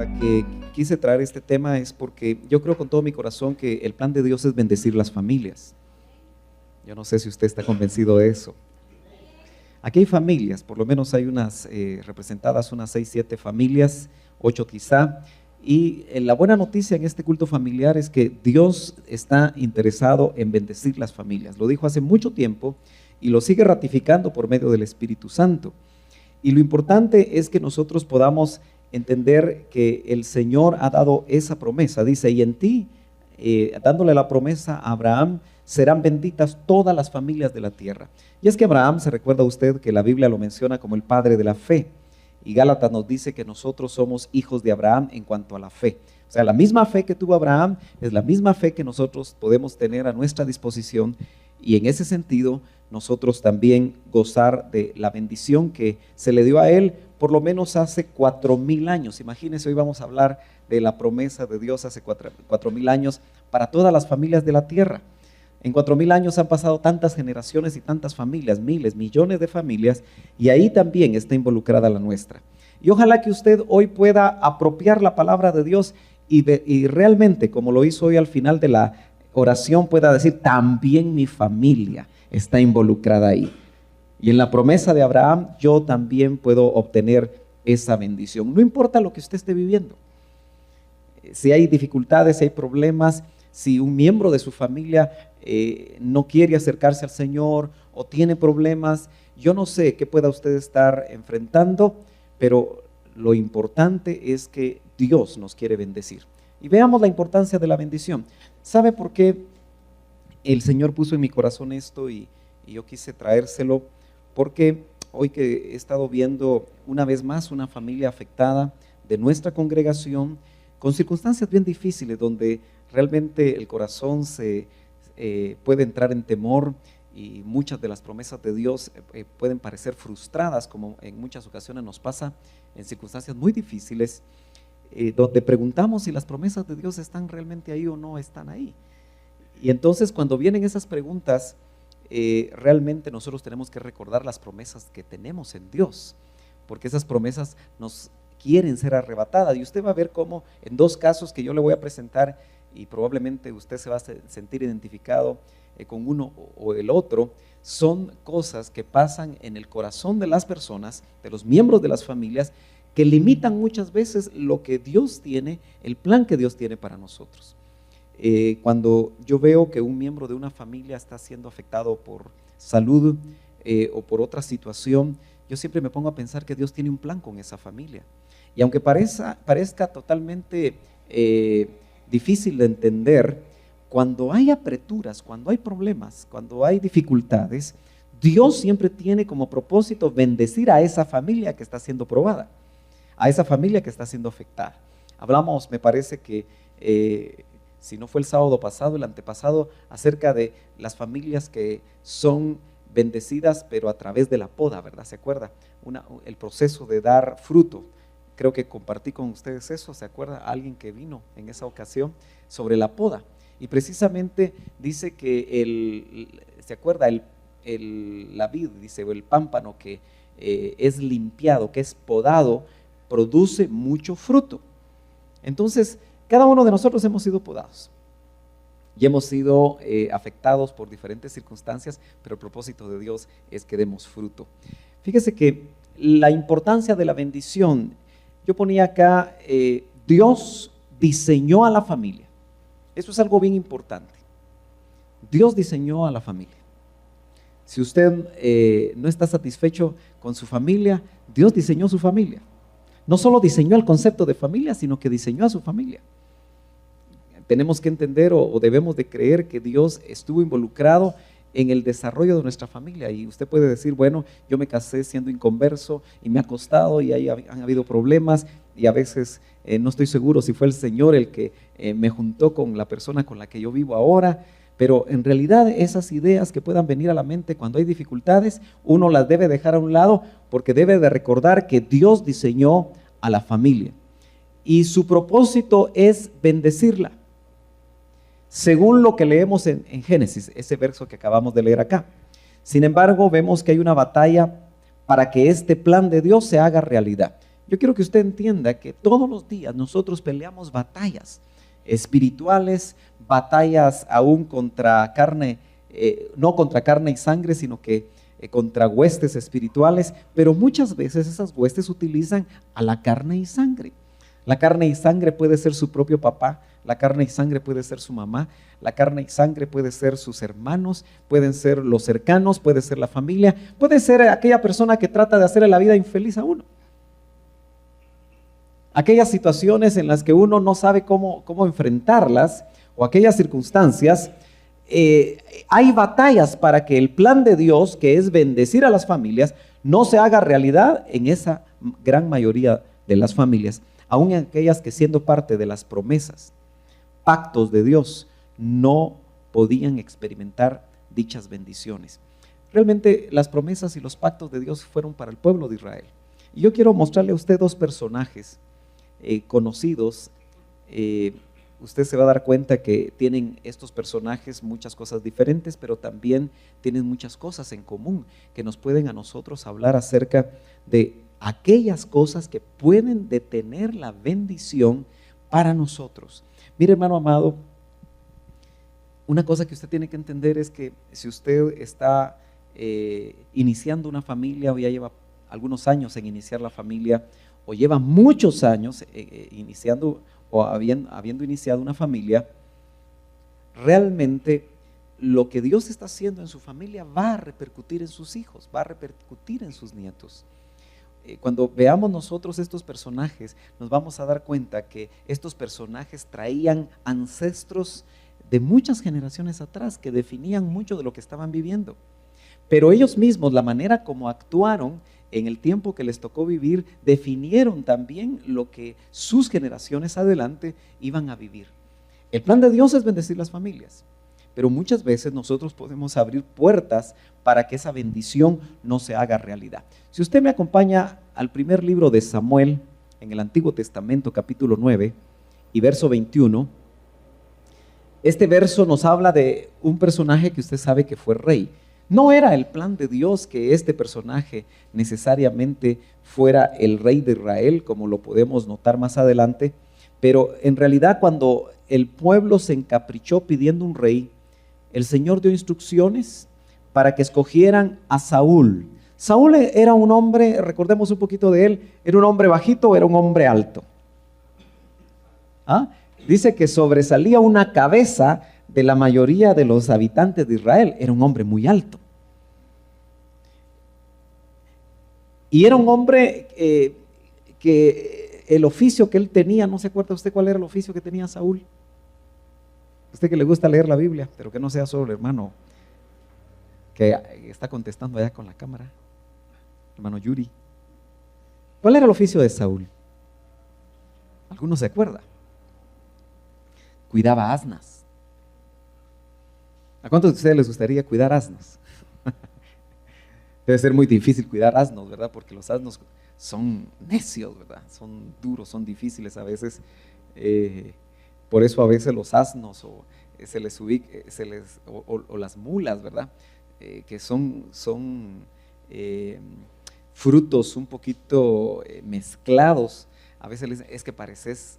la que quise traer este tema es porque yo creo con todo mi corazón que el plan de Dios es bendecir las familias. Yo no sé si usted está convencido de eso. Aquí hay familias, por lo menos hay unas representadas, unas 6, 7 familias, 8 quizá. Y la buena noticia en este culto familiar es que Dios está interesado en bendecir las familias. Lo dijo hace mucho tiempo y lo sigue ratificando por medio del Espíritu Santo. Y lo importante es que nosotros podamos entender que el Señor ha dado esa promesa. Dice, y en ti, dándole la promesa a Abraham, serán benditas todas las familias de la tierra. Y es que Abraham, se recuerda usted que la Biblia lo menciona como el padre de la fe. Y Gálatas nos dice que nosotros somos hijos de Abraham en cuanto a la fe. O sea, la misma fe que tuvo Abraham es la misma fe que nosotros podemos tener a nuestra disposición. Y en ese sentido, nosotros también gozar de la bendición que se le dio a él por lo menos hace 4,000 años. Imagínense, hoy vamos a hablar de la promesa de Dios hace 4,000 años para todas las familias de la tierra. En 4,000 años han pasado tantas generaciones y tantas familias, miles, millones de familias, y ahí también está involucrada la nuestra. Y ojalá que usted hoy pueda apropiar la palabra de Dios y realmente, como lo hizo hoy al final de la oración, pueda decir, también mi familia está involucrada ahí. Y en la promesa de Abraham, yo también puedo obtener esa bendición. No importa lo que usted esté viviendo. Si hay dificultades, si hay problemas, si un miembro de su familia no quiere acercarse al Señor o tiene problemas, yo no sé qué pueda usted estar enfrentando, pero lo importante es que Dios nos quiere bendecir. Y veamos la importancia de la bendición. ¿Sabe por qué el Señor puso en mi corazón esto y yo quise traérselo? Porque hoy que he estado viendo una vez más una familia afectada de nuestra congregación con circunstancias bien difíciles donde realmente el corazón se puede entrar en temor y muchas de las promesas de Dios pueden parecer frustradas, como en muchas ocasiones nos pasa en circunstancias muy difíciles, donde preguntamos si las promesas de Dios están realmente ahí o no están ahí. Y entonces cuando vienen esas preguntas, realmente nosotros tenemos que recordar las promesas que tenemos en Dios, porque esas promesas nos quieren ser arrebatadas. Y usted va a ver cómo en 2 casos que yo le voy a presentar, y probablemente usted se va a sentir identificado con uno o el otro, son cosas que pasan en el corazón de las personas, de los miembros de las familias, que limitan muchas veces lo que Dios tiene, el plan que Dios tiene para nosotros. Cuando yo veo que un miembro de una familia está siendo afectado por salud o por otra situación, yo siempre me pongo a pensar que Dios tiene un plan con esa familia. Y aunque parezca totalmente difícil de entender, cuando hay apreturas, cuando hay problemas, cuando hay dificultades, Dios siempre tiene como propósito bendecir a esa familia que está siendo probada, a esa familia que está siendo afectada. Hablamos, me parece que si no fue el sábado pasado, el antepasado, acerca de las familias que son bendecidas, pero a través de la poda, ¿verdad? ¿Se acuerda? El proceso de dar fruto. Creo que compartí con ustedes eso, ¿se acuerda? Alguien que vino en esa ocasión sobre la poda. Y precisamente dice que ¿se acuerda? La vid, dice, o el pámpano que es limpiado, que es podado, produce mucho fruto. Entonces, cada uno de nosotros hemos sido podados y hemos sido afectados por diferentes circunstancias, pero el propósito de Dios es que demos fruto. Fíjese que la importancia de la bendición, yo ponía acá, Dios diseñó a la familia. Eso es algo bien importante. Dios diseñó a la familia. Si usted no está satisfecho con su familia, Dios diseñó su familia. No solo diseñó el concepto de familia, sino que diseñó a su familia. Tenemos que entender o debemos de creer que Dios estuvo involucrado en el desarrollo de nuestra familia. Y usted puede decir, bueno, yo me casé siendo inconverso y me ha costado y ahí han habido problemas y a veces no estoy seguro si fue el Señor el que me juntó con la persona con la que yo vivo ahora. Pero en realidad esas ideas que puedan venir a la mente cuando hay dificultades, uno las debe dejar a un lado porque debe de recordar que Dios diseñó a la familia y su propósito es bendecirla. Según lo que leemos en Génesis, ese verso que acabamos de leer acá. Sin embargo, vemos que hay una batalla para que este plan de Dios se haga realidad. Yo quiero que usted entienda que todos los días nosotros peleamos batallas espirituales, batallas aún contra carne, no contra carne y sangre, sino que contra huestes espirituales, pero muchas veces esas huestes utilizan a la carne y sangre. La carne y sangre puede ser su propio papá, la carne y sangre puede ser su mamá, la carne y sangre puede ser sus hermanos, pueden ser los cercanos, puede ser la familia, puede ser aquella persona que trata de hacerle la vida infeliz a uno. Aquellas situaciones en las que uno no sabe cómo enfrentarlas, o aquellas circunstancias, hay batallas para que el plan de Dios, que es bendecir a las familias, no se haga realidad en esa gran mayoría de las familias, aun en aquellas que, siendo parte de las promesas, pactos de Dios, no podían experimentar dichas bendiciones. Realmente las promesas y los pactos de Dios fueron para el pueblo de Israel. Y yo quiero mostrarle a usted dos personajes conocidos. Usted se va a dar cuenta que tienen estos personajes muchas cosas diferentes, pero también tienen muchas cosas en común que nos pueden a nosotros hablar acerca de aquellas cosas que pueden detener la bendición para nosotros. Mire, hermano amado, una cosa que usted tiene que entender es que si usted está iniciando una familia o ya lleva algunos años en iniciar la familia, o lleva muchos años iniciando o habiendo iniciado una familia, realmente lo que Dios está haciendo en su familia va a repercutir en sus hijos, va a repercutir en sus nietos. Cuando veamos nosotros estos personajes, nos vamos a dar cuenta que estos personajes traían ancestros de muchas generaciones atrás que definían mucho de lo que estaban viviendo. Pero ellos mismos, la manera como actuaron en el tiempo que les tocó vivir, definieron también lo que sus generaciones adelante iban a vivir. El plan de Dios es bendecir las familias, pero muchas veces nosotros podemos abrir puertas para que esa bendición no se haga realidad. Si usted me acompaña al primer libro de Samuel, en el Antiguo Testamento, capítulo 9 y verso 21, este verso nos habla de un personaje que usted sabe que fue rey. No era el plan de Dios que este personaje necesariamente fuera el rey de Israel, como lo podemos notar más adelante, pero en realidad cuando el pueblo se encaprichó pidiendo un rey, el Señor dio instrucciones para que escogieran a Saúl. Saúl era un hombre, recordemos un poquito de él, ¿era un hombre bajito o era un hombre alto? Dice que sobresalía una cabeza de la mayoría de los habitantes de Israel. Era un hombre muy alto. Y era un hombre que el oficio que él tenía, ¿no se acuerda usted cuál era el oficio que tenía Saúl? Usted que le gusta leer la Biblia, pero que no sea solo el hermano que está contestando allá con la cámara, hermano Yuri. ¿Cuál era el oficio de Saúl? ¿Alguno se acuerda? Cuidaba asnas. ¿A cuántos de ustedes les gustaría cuidar asnos? Debe ser muy difícil cuidar asnos, ¿verdad? Porque los asnos son necios, ¿verdad? Son duros, son difíciles a veces. Por eso a veces los asnos o las mulas, ¿verdad? Que son frutos un poquito mezclados. A veces le dicen, es que pareces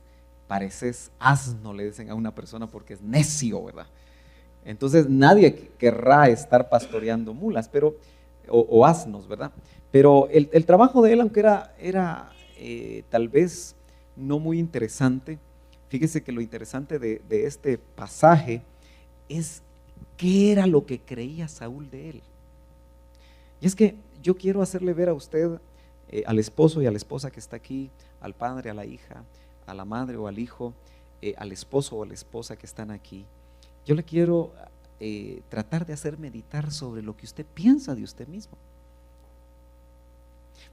asno, le dicen a una persona porque es necio, ¿verdad? Entonces nadie querrá estar pastoreando mulas, pero o asnos, ¿verdad? Pero el trabajo de él, aunque era tal vez no muy interesante, fíjese que lo interesante de este pasaje es qué era lo que creía Saúl de él. Y es que yo quiero hacerle ver a usted, al esposo y a la esposa que está aquí, al padre, a la hija, a la madre o al hijo, al esposo o a la esposa que están aquí, yo le quiero tratar de hacer meditar sobre lo que usted piensa de usted mismo.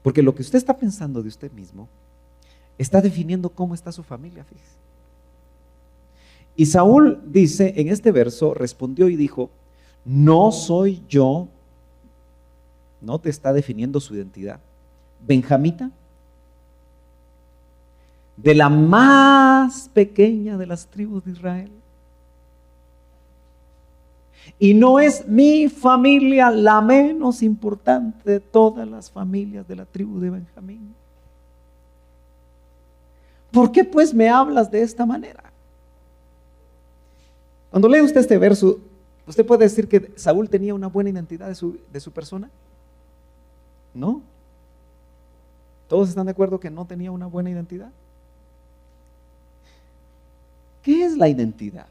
Porque lo que usted está pensando de usted mismo está definiendo cómo está su familia, fíjese. Y Saúl dice en este verso, respondió y dijo, no soy yo, no te está definiendo su identidad, benjamita, de la más pequeña de las tribus de Israel. Y no es mi familia la menos importante de todas las familias de la tribu de Benjamín. ¿por qué pues me hablas de esta manera? Cuando lee usted este verso, ¿usted puede decir que Saúl tenía una buena identidad de su persona? ¿No? ¿Todos están de acuerdo que no tenía una buena identidad? ¿Qué es la identidad?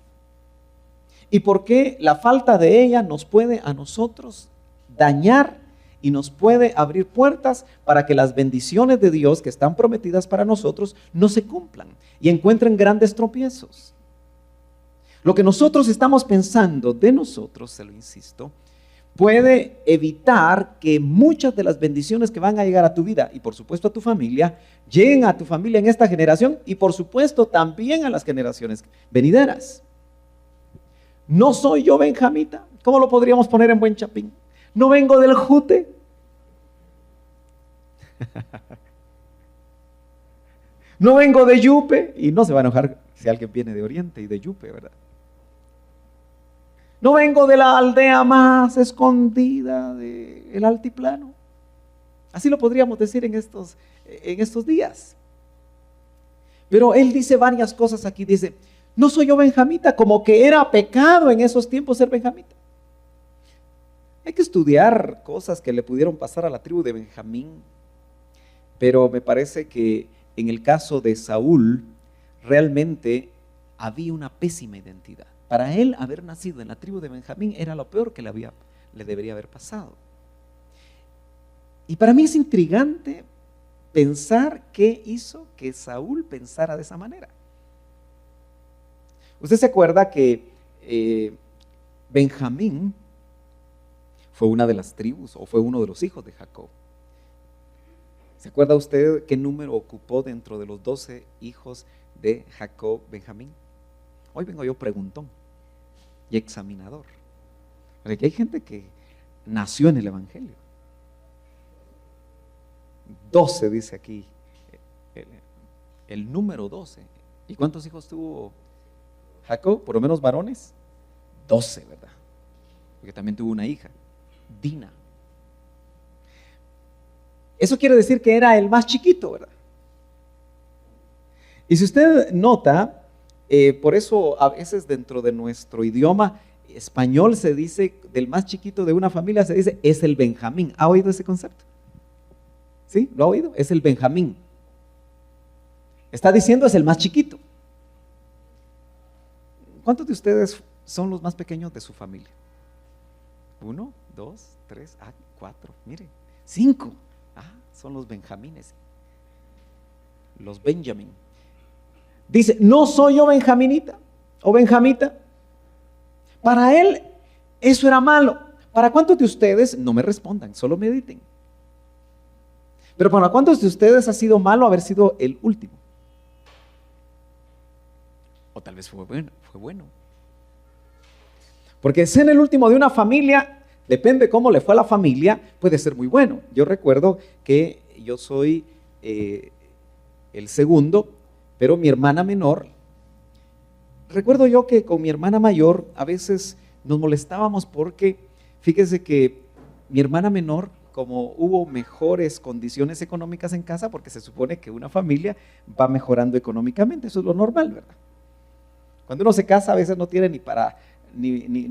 ¿Y por qué la falta de ella nos puede a nosotros dañar y nos puede abrir puertas para que las bendiciones de Dios que están prometidas para nosotros no se cumplan y encuentren grandes tropiezos? Lo que nosotros estamos pensando de nosotros, se lo insisto, puede evitar que muchas de las bendiciones que van a llegar a tu vida y por supuesto a tu familia, lleguen a tu familia en esta generación y por supuesto también a las generaciones venideras. ¿No soy yo benjamita? ¿Cómo lo podríamos poner en buen chapín? ¿No vengo del jute? ¿No vengo de Yupe? Y no se va a enojar si alguien viene de Oriente y de Yupe, ¿verdad? ¿No vengo de la aldea más escondida del altiplano? Así lo podríamos decir en estos días. Pero él dice varias cosas aquí, dice, no soy yo benjamita, como que era pecado en esos tiempos ser benjamita. Hay que estudiar cosas que le pudieron pasar a la tribu de Benjamín, pero me parece que en el caso de Saúl, realmente había una pésima identidad. Para él haber nacido en la tribu de Benjamín era lo peor que le debería haber pasado. Y para mí es intrigante pensar qué hizo que Saúl pensara de esa manera. Usted se acuerda que Benjamín fue una de las tribus o fue uno de los hijos de Jacob. ¿Se acuerda usted qué número ocupó dentro de los 12 hijos de Jacob Benjamín? Hoy vengo yo preguntón y examinador. Porque hay gente que nació en el Evangelio. 12 dice aquí, el número 12. ¿Y cuántos hijos tuvo Jacob? Por lo menos varones. 12, ¿verdad? Porque también tuvo una hija, Dina. Eso quiere decir que era el más chiquito, ¿verdad? Y si usted nota, por eso a veces dentro de nuestro idioma español se dice, del más chiquito de una familia se dice, es el Benjamín. ¿Ha oído ese concepto? ¿Sí? ¿Lo ha oído? Es el Benjamín. Está diciendo es el más chiquito. ¿Cuántos de ustedes son los más pequeños de su familia? 1, 2, 3, 4, mire, 5. Son los Benjamines. Los Benjamín. Dice, no soy yo benjaminita o benjamita. Para él eso era malo. ¿Para cuántos de ustedes? No me respondan, solo mediten. Pero ¿para cuántos de ustedes ha sido malo haber sido el último? O tal vez fue bueno. Porque ser el último de una familia, depende cómo le fue a la familia, puede ser muy bueno. Yo recuerdo que yo soy el segundo, pero mi hermana menor, recuerdo yo que con mi hermana mayor a veces nos molestábamos porque, fíjese que mi hermana menor, como hubo mejores condiciones económicas en casa, porque se supone que una familia va mejorando económicamente, eso es lo normal, ¿verdad? Cuando uno se casa a veces no tiene ni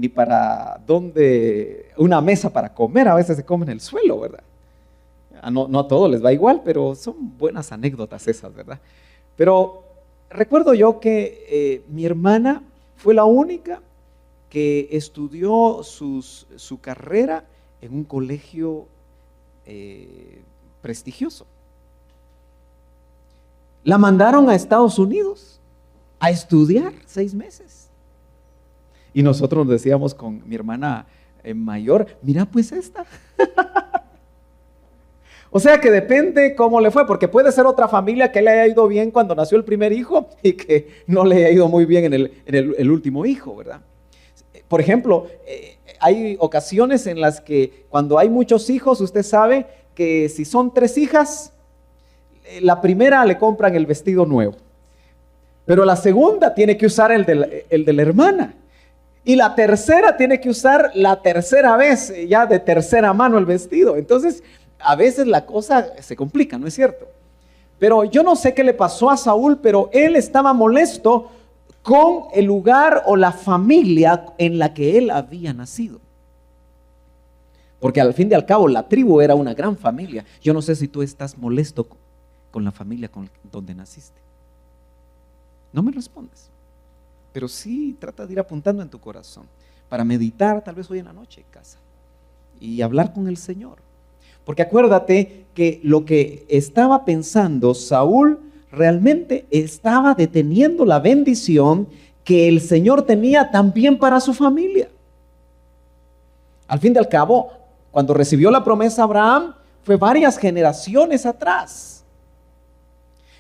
para dónde, una mesa para comer, a veces se come en el suelo, ¿verdad? No a todos les va igual, pero son buenas anécdotas esas, ¿verdad? Pero recuerdo yo que mi hermana fue la única que estudió su carrera en un colegio prestigioso. La mandaron a Estados Unidos a estudiar 6 meses. Y nosotros decíamos con mi hermana mayor, mira pues esta. O sea que depende cómo le fue, porque puede ser otra familia que le haya ido bien cuando nació el primer hijo y que no le haya ido muy bien en el último hijo, ¿verdad? Por ejemplo, hay ocasiones en las que cuando hay muchos hijos, usted sabe que si son 3 hijas, la primera le compran el vestido nuevo, pero la segunda tiene que usar el de la hermana. Y la tercera tiene que usar la tercera vez, ya de tercera mano el vestido. Entonces, a veces la cosa se complica, ¿no es cierto? Pero yo no sé qué le pasó a Saúl, pero él estaba molesto con el lugar o la familia en la que él había nacido. Porque al fin y al cabo la tribu era una gran familia. Yo no sé si tú estás molesto con la familia donde naciste. No me respondes. Pero sí trata de ir apuntando en tu corazón para meditar tal vez hoy en la noche en casa y hablar con el Señor. Porque acuérdate que lo que estaba pensando Saúl realmente estaba deteniendo la bendición que el Señor tenía también para su familia. Al fin y al cabo, cuando recibió la promesa Abraham, fue varias generaciones atrás.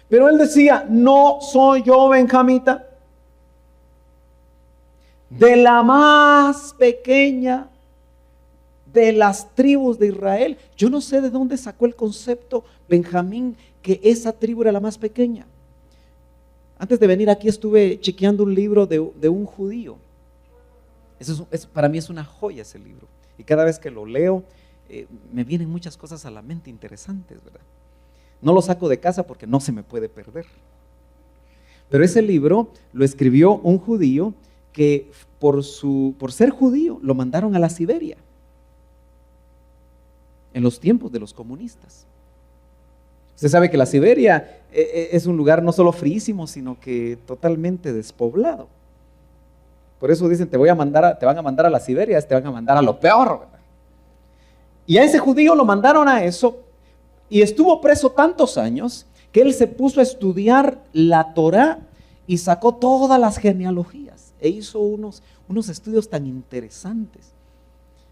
Pero él decía, no soy yo benjamita, de la más pequeña de las tribus de Israel. Yo no sé de dónde sacó el concepto Benjamín, que esa tribu era la más pequeña. Antes de venir aquí estuve chequeando un libro de un judío. Para mí es una joya ese libro. Y cada vez que lo leo, me vienen muchas cosas a la mente interesantes, ¿verdad? No lo saco de casa porque no se me puede perder. Pero ese libro lo escribió un judío que por ser judío lo mandaron a la Siberia en los tiempos de los comunistas. Usted sabe que la Siberia es un lugar no solo fríísimo, sino que totalmente despoblado. Por eso dicen, te van a mandar a la Siberia, te van a mandar a lo peor, ¿verdad? Y a ese judío lo mandaron a eso y estuvo preso tantos años que él se puso a estudiar la Torá y sacó todas las genealogías e hizo unos estudios tan interesantes.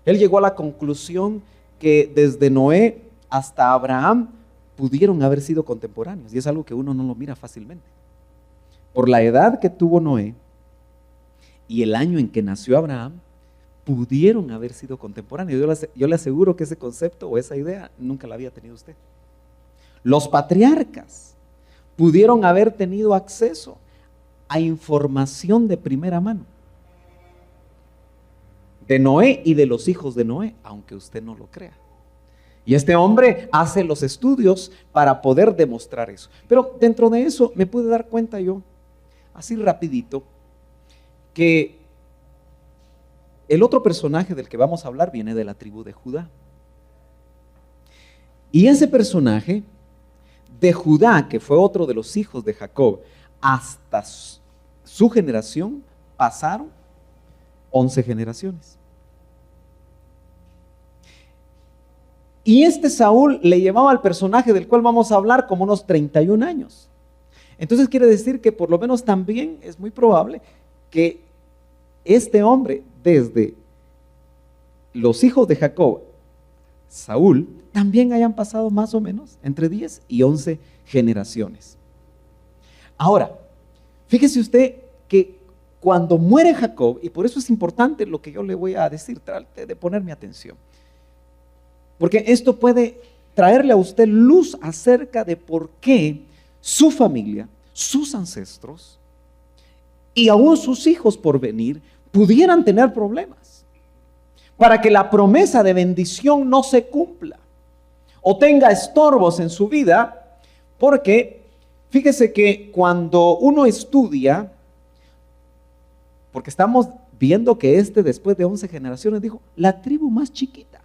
Él llegó a la conclusión que desde Noé hasta Abraham pudieron haber sido contemporáneos, y es algo que uno no lo mira fácilmente. Por la edad que tuvo Noé y el año en que nació Abraham, pudieron haber sido contemporáneos. Yo le aseguro que ese concepto o esa idea nunca la había tenido usted. Los patriarcas pudieron haber tenido acceso a información de primera mano de Noé y de los hijos de Noé, aunque usted no lo crea. Y este hombre hace los estudios para poder demostrar eso. Pero dentro de eso me pude dar cuenta yo, así rapidito, que el otro personaje del que vamos a hablar viene de la tribu de Judá. Y ese personaje de Judá, que fue otro de los hijos de Jacob, hasta su generación pasaron 11 generaciones. Y este Saúl le llevaba al personaje del cual vamos a hablar como unos 31 años. Entonces quiere decir que por lo menos también es muy probable que este hombre, desde los hijos de Jacob, Saúl, también hayan pasado más o menos entre 10 y 11 generaciones. Ahora, fíjese usted que cuando muere Jacob, y por eso es importante lo que yo le voy a decir, trate de ponerme atención, porque esto puede traerle a usted luz acerca de por qué su familia, sus ancestros y aún sus hijos por venir pudieran tener problemas, para que la promesa de bendición no se cumpla o tenga estorbos en su vida. Porque fíjese que cuando uno estudia, porque estamos viendo que después de 11 generaciones dijo, la tribu más chiquita.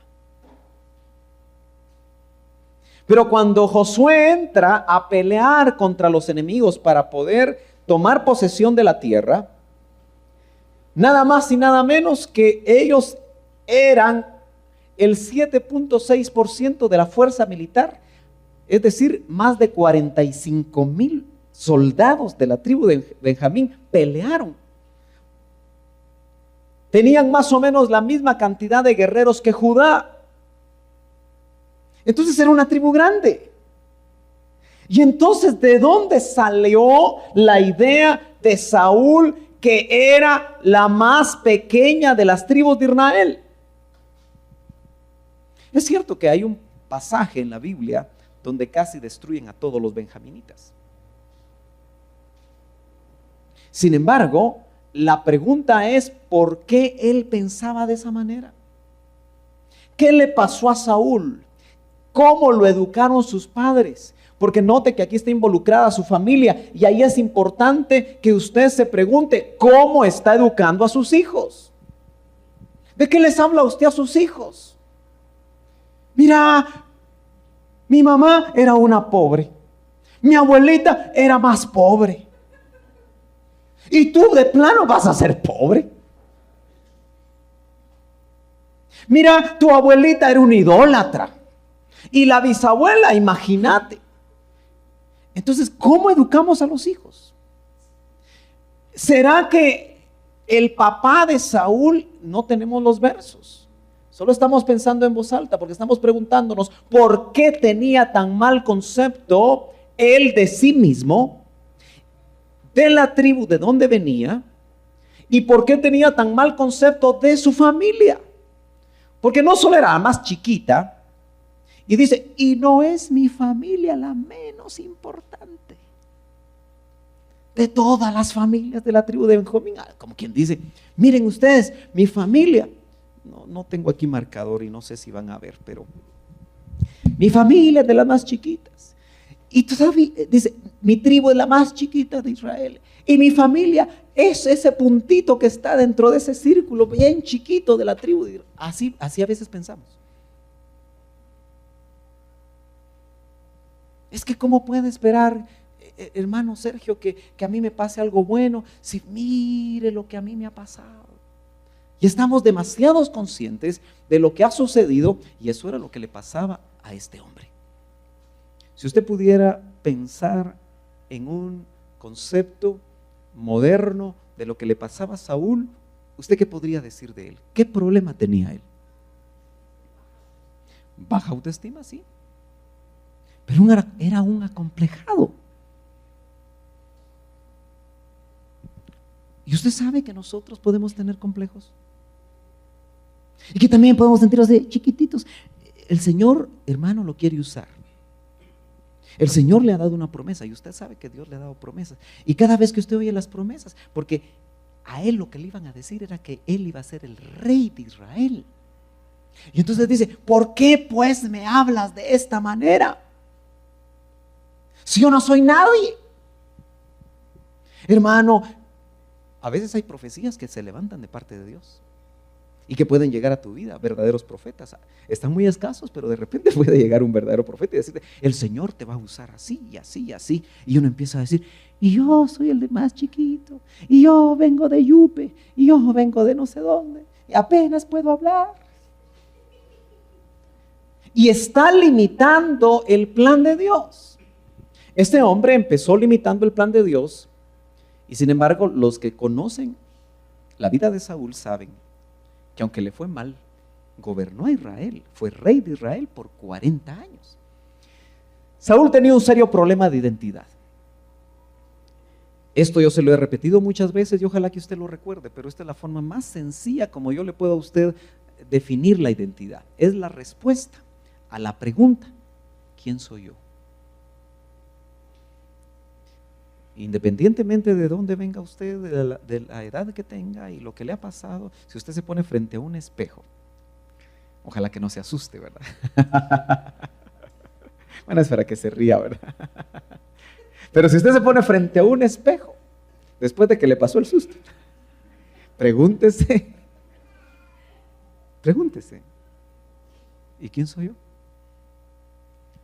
Pero cuando Josué entra a pelear contra los enemigos para poder tomar posesión de la tierra, nada más y nada menos que ellos eran el 7.6% de la fuerza militar, es decir, más de 45,000 soldados de la tribu de Benjamín pelearon. Tenían más o menos la misma cantidad de guerreros que Judá. Entonces era una tribu grande. Y entonces, ¿de dónde salió la idea de Saúl que era la más pequeña de las tribus de Israel? Es cierto que hay un pasaje en la Biblia donde casi destruyen a todos los benjaminitas. Sin embargo, la pregunta es, ¿por qué él pensaba de esa manera? ¿Qué le pasó a Saúl? ¿Cómo lo educaron sus padres? Porque note que aquí está involucrada su familia y ahí es importante que usted se pregunte cómo está educando a sus hijos. ¿De qué les habla usted a sus hijos? Mira, mi mamá era una pobre. Mi abuelita era más pobre. Y tú de plano vas a ser pobre. Mira, tu abuelita era una idólatra. Y la bisabuela, imagínate. Entonces, ¿cómo educamos a los hijos? ¿Será que el papá de Saúl, no tenemos los versos? Solo estamos pensando en voz alta porque estamos preguntándonos por qué tenía tan mal concepto él de sí mismo, de la tribu de donde venía, y por qué tenía tan mal concepto de su familia. Porque no solo era la más chiquita, y dice, y no es mi familia la menos importante de todas las familias de la tribu de Benjamín. Como quien dice, miren ustedes, mi familia, no tengo aquí marcador y no sé si van a ver, pero mi familia es de las más chiquitas. Y tú sabes, dice, mi tribu es la más chiquita de Israel. Y mi familia es ese puntito que está dentro de ese círculo bien chiquito de la tribu. Así a veces pensamos. Es que ¿cómo puede esperar, hermano Sergio, que a mí me pase algo bueno si mire lo que a mí me ha pasado? Y estamos demasiado conscientes de lo que ha sucedido, y eso era lo que le pasaba a este hombre. Si usted pudiera pensar en un concepto moderno de lo que le pasaba a Saúl, ¿usted qué podría decir de él? ¿Qué problema tenía él? Baja autoestima, sí. Pero era un acomplejado. Y usted sabe que nosotros podemos tener complejos. Y que también podemos sentirnos de chiquititos. El Señor, hermano, lo quiere usar. El Señor le ha dado una promesa y usted sabe que Dios le ha dado promesas. Y cada vez que usted oye las promesas, porque a él lo que le iban a decir era que él iba a ser el rey de Israel. Y entonces dice, ¿por qué pues me hablas de esta manera? Si yo no soy nadie. Hermano, a veces hay profecías que se levantan de parte de Dios y que pueden llegar a tu vida, verdaderos profetas. Están muy escasos, pero de repente puede llegar un verdadero profeta y decirte, el Señor te va a usar así y así y así. Y uno empieza a decir, y yo soy el de más chiquito, y yo vengo de Yupe, y yo vengo de no sé dónde, y apenas puedo hablar. Y está limitando el plan de Dios. Este hombre empezó limitando el plan de Dios, y sin embargo los que conocen la vida de Saúl saben que aunque le fue mal, gobernó a Israel, fue rey de Israel por 40 años. Saúl tenía un serio problema de identidad. Esto yo se lo he repetido muchas veces y ojalá que usted lo recuerde, pero esta es la forma más sencilla como yo le puedo a usted definir la identidad. Es la respuesta a la pregunta, ¿quién soy yo? Independientemente de dónde venga usted, de la edad que tenga y lo que le ha pasado, si usted se pone frente a un espejo, ojalá que no se asuste, ¿verdad? Bueno, es para que se ría, ¿verdad? Pero si usted se pone frente a un espejo, después de que le pasó el susto, pregúntese, ¿y quién soy yo?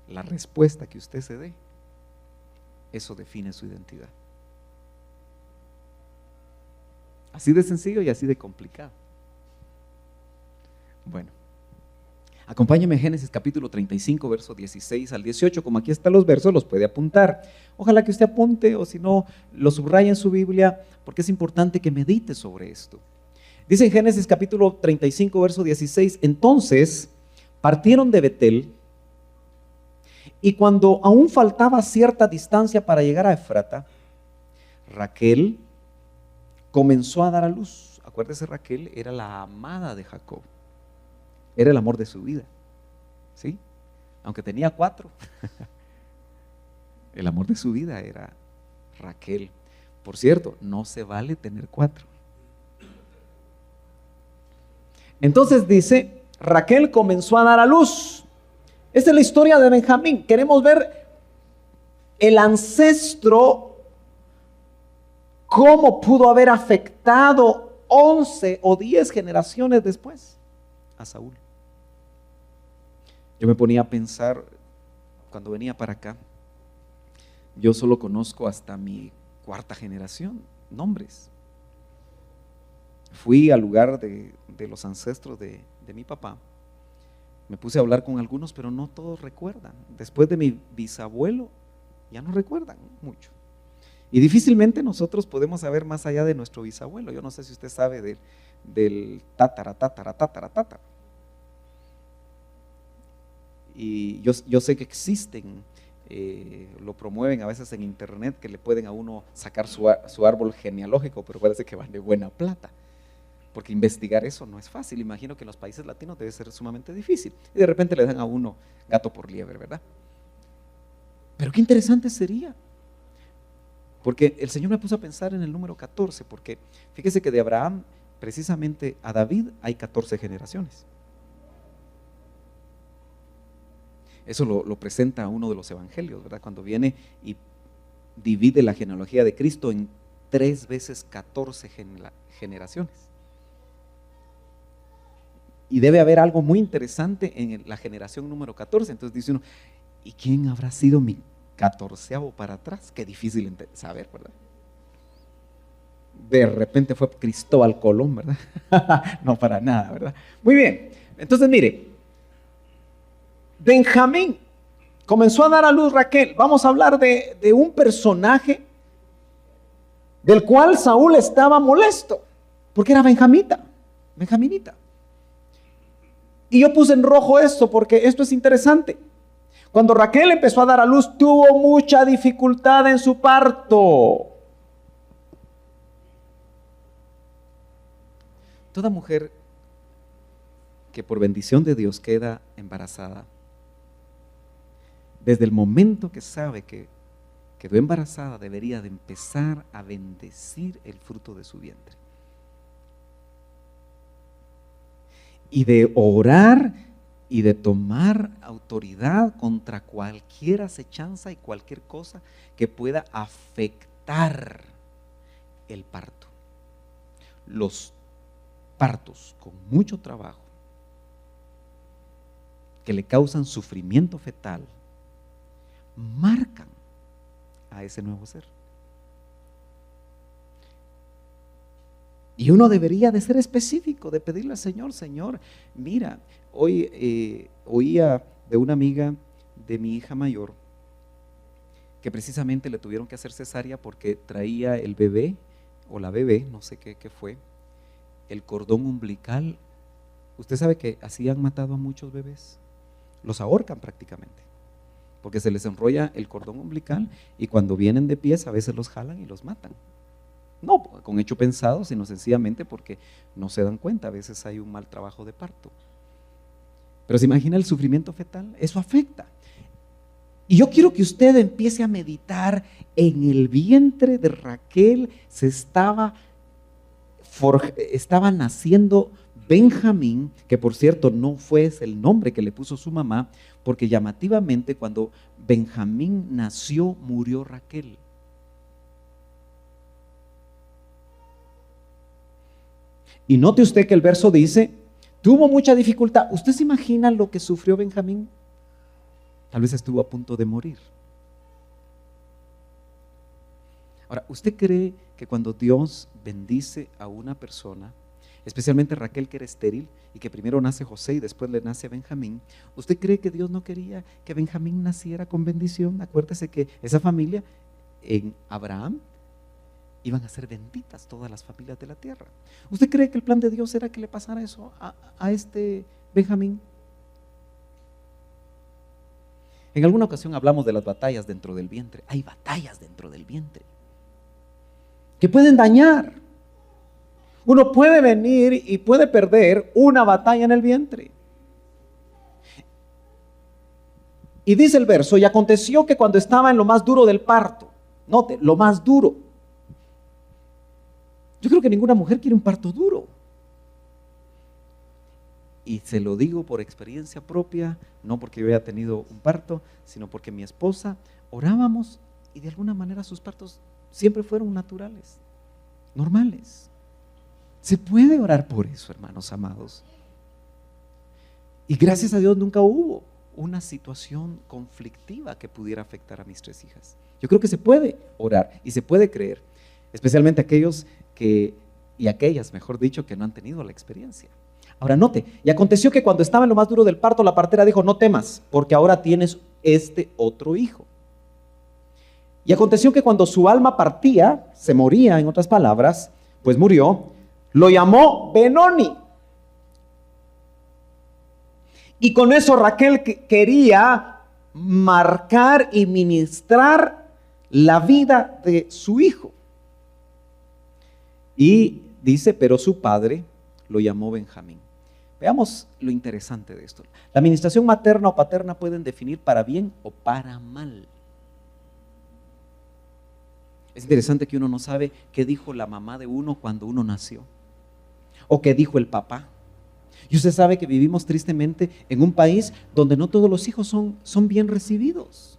La respuesta que usted se dé, eso define su identidad. Así de sencillo y así de complicado. Bueno, acompáñeme a Génesis capítulo 35, verso 16 al 18. Como aquí están los versos, los puede apuntar. Ojalá que usted apunte o si no, lo subraya en su Biblia, porque es importante que medite sobre esto. Dice en Génesis capítulo 35, verso 16, entonces partieron de Betel, y cuando aún faltaba cierta distancia para llegar a Efrata, Raquel comenzó a dar a luz. Acuérdese, Raquel era la amada de Jacob, era el amor de su vida, ¿sí? Aunque tenía 4, el amor de su vida era Raquel. Por cierto, no se vale tener 4. Entonces dice, Raquel comenzó a dar a luz. Esta es la historia de Benjamín. Queremos ver el ancestro, ¿cómo pudo haber afectado 11 o 10 generaciones después a Saúl? Yo me ponía a pensar cuando venía para acá. Yo solo conozco hasta mi cuarta generación, nombres. Fui al lugar de los ancestros de mi papá. Me puse a hablar con algunos, pero no todos recuerdan. Después de mi bisabuelo, ya no recuerdan mucho. Y difícilmente nosotros podemos saber más allá de nuestro bisabuelo. Yo no sé si usted sabe del tátara. Y yo sé que existen, lo promueven a veces en internet, que le pueden a uno sacar su árbol genealógico, pero parece que van de buena plata. Porque investigar eso no es fácil. Imagino que en los países latinos debe ser sumamente difícil. Y de repente le dan a uno gato por liebre, ¿verdad? Pero qué interesante sería. Porque el Señor me puso a pensar en el número 14, porque fíjese que de Abraham, precisamente a David, hay 14 generaciones. Eso lo presenta uno de los evangelios, ¿verdad? Cuando viene y divide la genealogía de Cristo en 3 veces 14 generaciones. Y debe haber algo muy interesante en la generación número 14. Entonces dice uno, ¿y quién habrá sido mi 14avo para atrás? Qué difícil saber, ¿verdad? De repente fue Cristóbal Colón, ¿verdad? No, para nada, ¿verdad? Muy bien, entonces mire, Benjamín comenzó a dar a luz Raquel. Vamos a hablar de un personaje del cual Saúl estaba molesto, porque era benjaminita. Y yo puse en rojo esto porque esto es interesante. Cuando Raquel empezó a dar a luz, tuvo mucha dificultad en su parto. Toda mujer que por bendición de Dios queda embarazada, desde el momento que sabe que quedó embarazada, debería de empezar a bendecir el fruto de su vientre. Y de orar y de tomar autoridad contra cualquier acechanza y cualquier cosa que pueda afectar el parto. Los partos con mucho trabajo, que le causan sufrimiento fetal, marcan a ese nuevo ser. Y uno debería de ser específico, de pedirle al Señor, Señor, mira, hoy oía de una amiga de mi hija mayor que precisamente le tuvieron que hacer cesárea porque traía el bebé o la bebé, no sé qué fue, el cordón umbilical. Usted sabe que así han matado a muchos bebés, los ahorcan prácticamente, porque se les enrolla el cordón umbilical y cuando vienen de pies a veces los jalan y los matan. No con hecho pensado, sino sencillamente porque no se dan cuenta, a veces hay un mal trabajo de parto. Pero se imagina el sufrimiento fetal, eso afecta. Y yo quiero que usted empiece a meditar en el vientre de Raquel, estaba naciendo Benjamín, que por cierto no fue el nombre que le puso su mamá, porque llamativamente cuando Benjamín nació, murió Raquel. Y note usted que el verso dice, tuvo mucha dificultad. ¿Usted se imagina lo que sufrió Benjamín? Tal vez estuvo a punto de morir. Ahora, ¿usted cree que cuando Dios bendice a una persona, especialmente Raquel que era estéril y que primero nace José y después le nace Benjamín, ¿usted cree que Dios no quería que Benjamín naciera con bendición? Acuérdese que esa familia en Abraham iban a ser benditas todas las familias de la tierra. ¿Usted cree que el plan de Dios era que le pasara eso a este Benjamín? En alguna ocasión hablamos de las batallas dentro del vientre. Hay batallas dentro del vientre que pueden dañar. Uno puede venir y puede perder una batalla en el vientre. Y dice el verso, y aconteció que cuando estaba en lo más duro del parto, note, lo más duro. Yo creo que ninguna mujer quiere un parto duro. Y se lo digo por experiencia propia, no porque yo haya tenido un parto, sino porque mi esposa orábamos y de alguna manera sus partos siempre fueron naturales, normales. Se puede orar por eso, hermanos amados. Y gracias a Dios nunca hubo una situación conflictiva que pudiera afectar a mis 3 hijas. Yo creo que se puede orar y se puede creer, especialmente aquellos y aquellas, mejor dicho, que no han tenido la experiencia. Ahora note, y aconteció que cuando estaba en lo más duro del parto, la partera dijo: no temas, porque ahora tienes este otro hijo. Y aconteció que cuando su alma partía, se moría, en otras palabras, pues murió, lo llamó Benoni. Y con eso Raquel quería marcar y ministrar la vida de su hijo. Y dice, pero su padre lo llamó Benjamín. Veamos lo interesante de esto. La administración materna o paterna pueden definir para bien o para mal. Es interesante que uno no sabe qué dijo la mamá de uno cuando uno nació, o qué dijo el papá. Y usted sabe que vivimos tristemente en un país donde no todos los hijos son bien recibidos.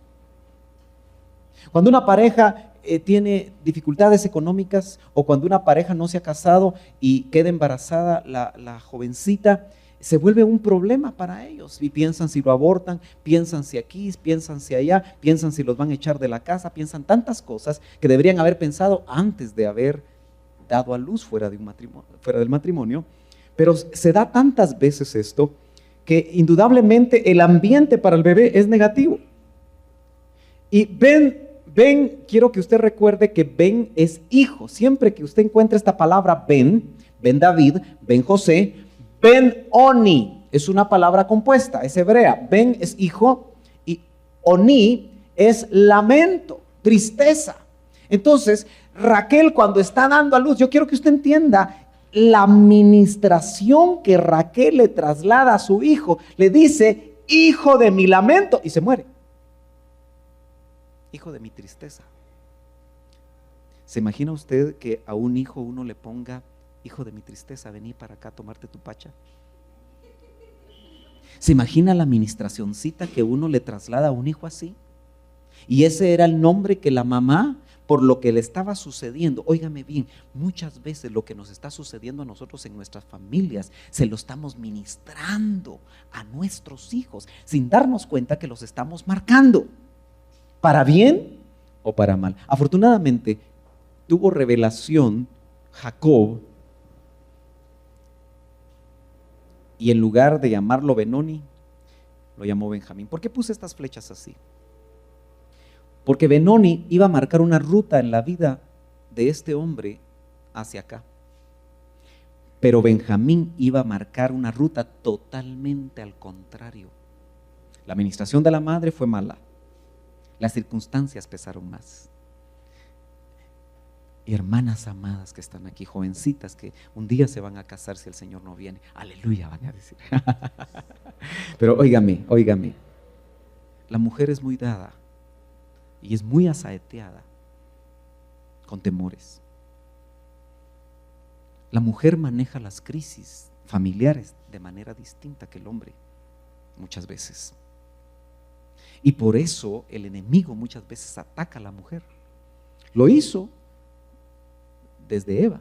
Cuando una pareja tiene dificultades económicas, o cuando una pareja no se ha casado y queda embarazada la jovencita, se vuelve un problema para ellos y piensan si lo abortan, piensan si aquí, piensan si allá, piensan si los van a echar de la casa, piensan tantas cosas que deberían haber pensado antes de haber dado a luz fuera del matrimonio. Pero se da tantas veces esto que indudablemente el ambiente para el bebé es negativo. Y Ben, quiero que usted recuerde que Ben es hijo. Siempre que usted encuentre esta palabra Ben David, Ben José, Ben Oni es una palabra compuesta, es hebrea. Ben es hijo y Oni es lamento, tristeza. Entonces, Raquel, cuando está dando a luz, yo quiero que usted entienda la administración que Raquel le traslada a su hijo. Le dice: hijo de mi lamento, y se muere. Hijo de mi tristeza. ¿Se imagina usted que a un hijo uno le ponga: hijo de mi tristeza, vení para acá a tomarte tu pacha? ¿Se imagina la administracioncita que uno le traslada a un hijo así? Y ese era el nombre que la mamá, por lo que le estaba sucediendo. Óigame bien, muchas veces lo que nos está sucediendo a nosotros en nuestras familias, se lo estamos ministrando a nuestros hijos, sin darnos cuenta que los estamos marcando, para bien o para mal. Afortunadamente, tuvo revelación Jacob, y en lugar de llamarlo Benoni, lo llamó Benjamín. ¿Por qué puse estas flechas así? Porque Benoni iba a marcar una ruta en la vida de este hombre hacia acá. Pero Benjamín iba a marcar una ruta totalmente al contrario. La administración de la madre fue mala. Las circunstancias pesaron más. Y hermanas amadas que están aquí, jovencitas que un día se van a casar si el Señor no viene. Aleluya, van a decir. Pero óigame, la mujer es muy dada y es muy asaeteada con temores. La mujer maneja las crisis familiares de manera distinta que el hombre, muchas veces. Y por eso el enemigo muchas veces ataca a la mujer. Lo hizo desde Eva.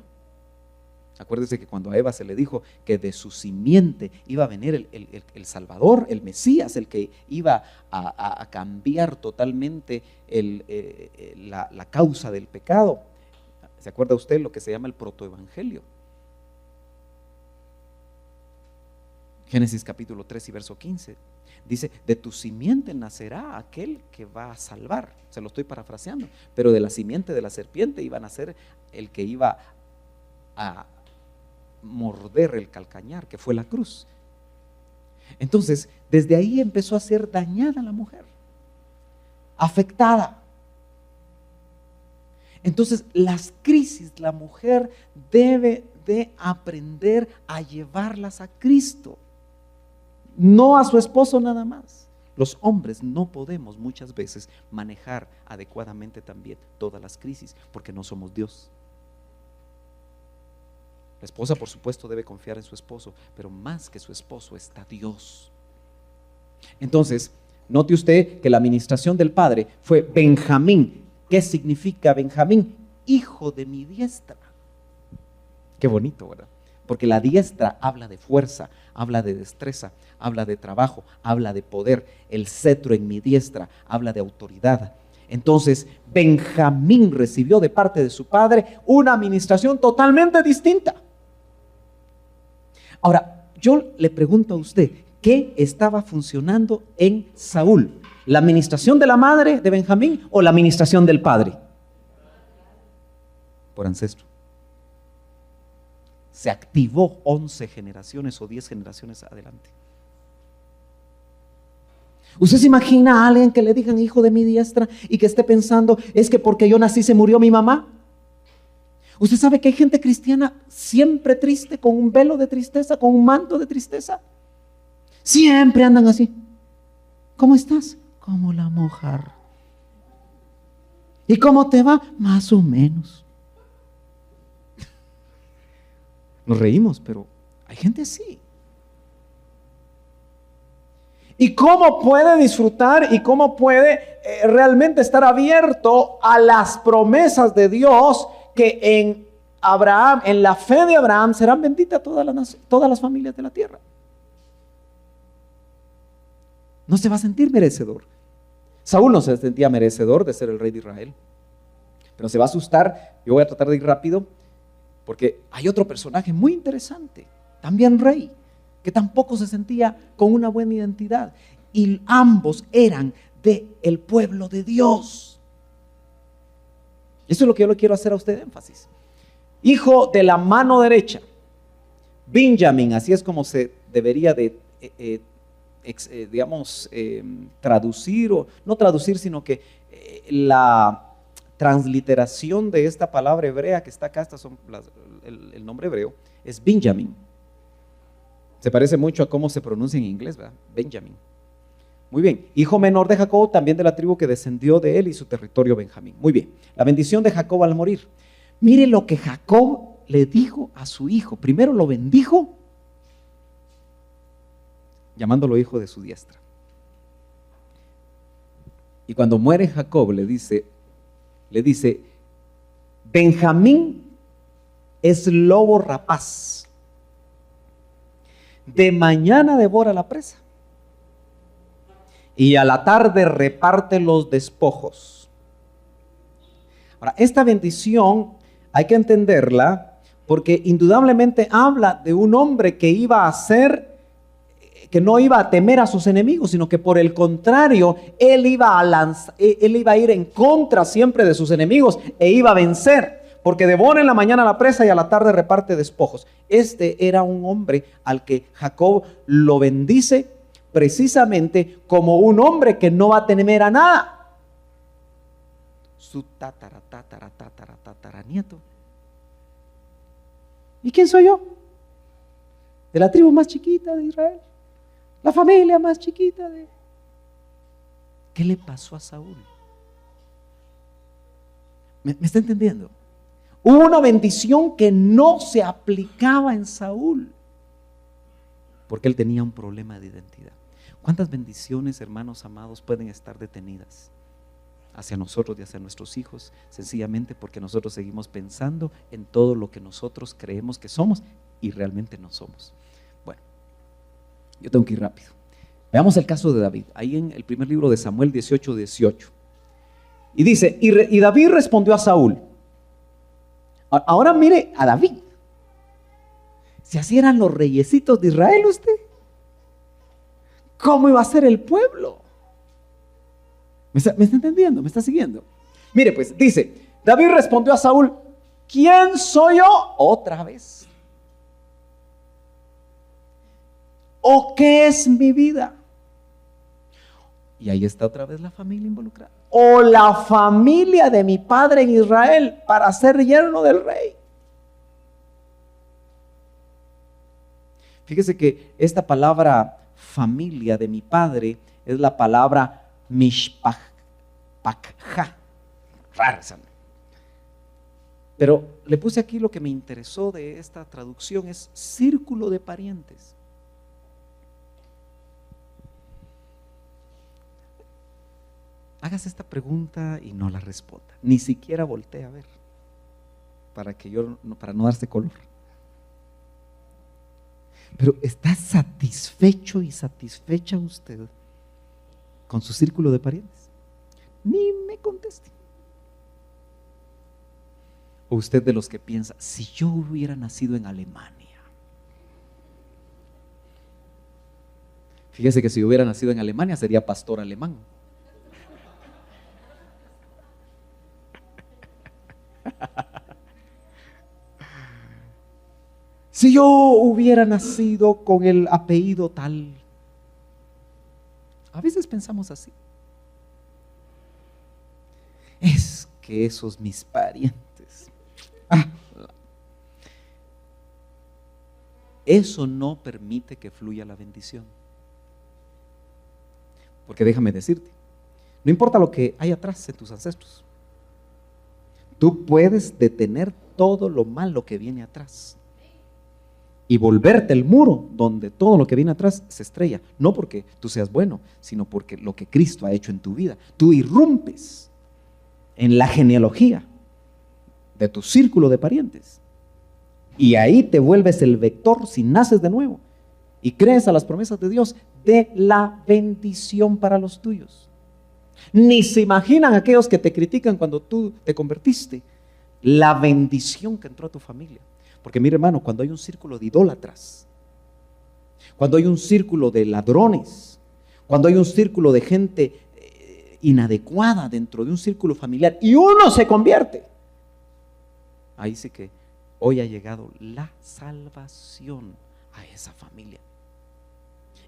Acuérdese que cuando a Eva se le dijo que de su simiente iba a venir el Salvador, el Mesías, el que iba a cambiar totalmente la causa del pecado. ¿Se acuerda usted lo que se llama el protoevangelio? Génesis capítulo 3 y verso 15. Dice: de tu simiente nacerá aquel que va a salvar. Se lo estoy parafraseando, pero de la simiente de la serpiente iba a nacer el que iba a morder el calcañar, que fue la cruz. Entonces, desde ahí empezó a ser dañada la mujer, afectada. Entonces, las crisis, la mujer debe de aprender a llevarlas a Cristo, no a su esposo nada más. Los hombres no podemos muchas veces manejar adecuadamente también todas las crisis, porque no somos Dios. La esposa, por supuesto, debe confiar en su esposo, pero más que su esposo está Dios. Entonces, note usted que la administración del padre fue Benjamín. ¿Qué significa Benjamín? Hijo de mi diestra. Qué bonito, ¿verdad? Porque la diestra habla de fuerza, habla de destreza, habla de trabajo, habla de poder. El cetro en mi diestra habla de autoridad. Entonces, Benjamín recibió de parte de su padre una administración totalmente distinta. Ahora, yo le pregunto a usted, ¿qué estaba funcionando en Saúl? ¿La administración de la madre de Benjamín o la administración del padre? Por ancestro. Se activó 11 generaciones o 10 generaciones adelante. ¿Usted se imagina a alguien que le digan hijo de mi diestra y que esté pensando, es que porque yo nací se murió mi mamá? ¿Usted sabe que hay gente cristiana siempre triste, con un velo de tristeza, con un manto de tristeza? Siempre andan así. ¿Cómo estás? Como la mojar. ¿Y cómo te va? Más o menos. Nos reímos, pero hay gente así. ¿Y cómo puede disfrutar y cómo puede realmente estar abierto a las promesas de Dios que en Abraham, en la fe de Abraham, serán benditas todas las familias de la tierra? No se va a sentir merecedor. Saúl no se sentía merecedor de ser el rey de Israel, pero se va a asustar. Yo voy a tratar de ir rápido porque hay otro personaje muy interesante, también rey, que tampoco se sentía con una buena identidad, y ambos eran del pueblo de Dios. Eso es lo que yo le quiero hacer a usted énfasis. Hijo de la mano derecha, Benjamín, así es como se debería de traducir, o no traducir, sino que la transliteración de esta palabra hebrea que está acá, el nombre hebreo es Benjamín. Se parece mucho a cómo se pronuncia en inglés, ¿verdad? Benjamín. Muy bien. Hijo menor de Jacob, también de la tribu que descendió de él y su territorio Benjamín. Muy bien. La bendición de Jacob al morir. Mire lo que Jacob le dijo a su hijo. Primero lo bendijo, llamándolo hijo de su diestra. Y cuando muere Jacob le dice, Benjamín es lobo rapaz. De mañana devora la presa y a la tarde reparte los despojos. Ahora, esta bendición hay que entenderla porque indudablemente habla de un hombre que iba a ser, que no iba a temer a sus enemigos, sino que por el contrario, él iba a ir en contra siempre de sus enemigos e iba a vencer. Porque devora en la mañana la presa y a la tarde reparte despojos. Este era un hombre al que Jacob lo bendice precisamente como un hombre que no va a temer a nada. Su tataranieto. ¿Y quién soy yo? De la tribu más chiquita de Israel. La familia más chiquita de... ¿Qué le pasó a Saúl? ¿Me está entendiendo? Hubo una bendición que no se aplicaba en Saúl, porque él tenía un problema de identidad. ¿Cuántas bendiciones, hermanos amados, pueden estar detenidas hacia nosotros y hacia nuestros hijos? Sencillamente porque nosotros seguimos pensando en todo lo que nosotros creemos que somos y realmente no somos. Bueno, yo tengo que ir rápido. Veamos el caso de David, ahí en el primer libro de Samuel 18:18. Y dice, y David respondió a Saúl. Ahora mire a David. Si así eran los reyesitos de Israel, usted, ¿cómo iba a ser el pueblo? ¿Me está entendiendo? ¿Me está siguiendo? Mire pues, dice, David respondió a Saúl, ¿quién soy yo? Otra vez. ¿O qué es mi vida? Y ahí está otra vez la familia involucrada. O la familia de mi padre en Israel para ser yerno del rey. Fíjese que esta palabra familia de mi padre es la palabra mishpachá. Rara esa. Pero le puse aquí lo que me interesó de esta traducción es círculo de parientes. hágase esta pregunta y no la responda. Ni siquiera voltee a ver para no darse color. Pero ¿está satisfecho y satisfecha usted con su círculo de parientes? Ni me conteste. O usted de los que piensa, si yo hubiera nacido en Alemania. Fíjese que si hubiera nacido en Alemania sería pastor alemán. Si yo hubiera nacido con el apellido tal. A veces pensamos así. Es que esos mis parientes. Eso no permite que fluya la bendición. Porque déjame decirte, no importa lo que hay atrás en tus ancestros, tú puedes detener todo lo malo que viene atrás y volverte el muro donde todo lo que viene atrás se estrella. No porque tú seas bueno, sino porque lo que Cristo ha hecho en tu vida. Tú irrumpes en la genealogía de tu círculo de parientes y ahí te vuelves el vector, si naces de nuevo y crees a las promesas de Dios, de la bendición para los tuyos. Ni se imaginan aquellos que te critican cuando tú te convertiste, la bendición que entró a tu familia. Porque mire, hermano, cuando hay un círculo de idólatras, cuando hay un círculo de ladrones, cuando hay un círculo de gente inadecuada dentro de un círculo familiar y uno se convierte, ahí sí que hoy ha llegado la salvación a esa familia.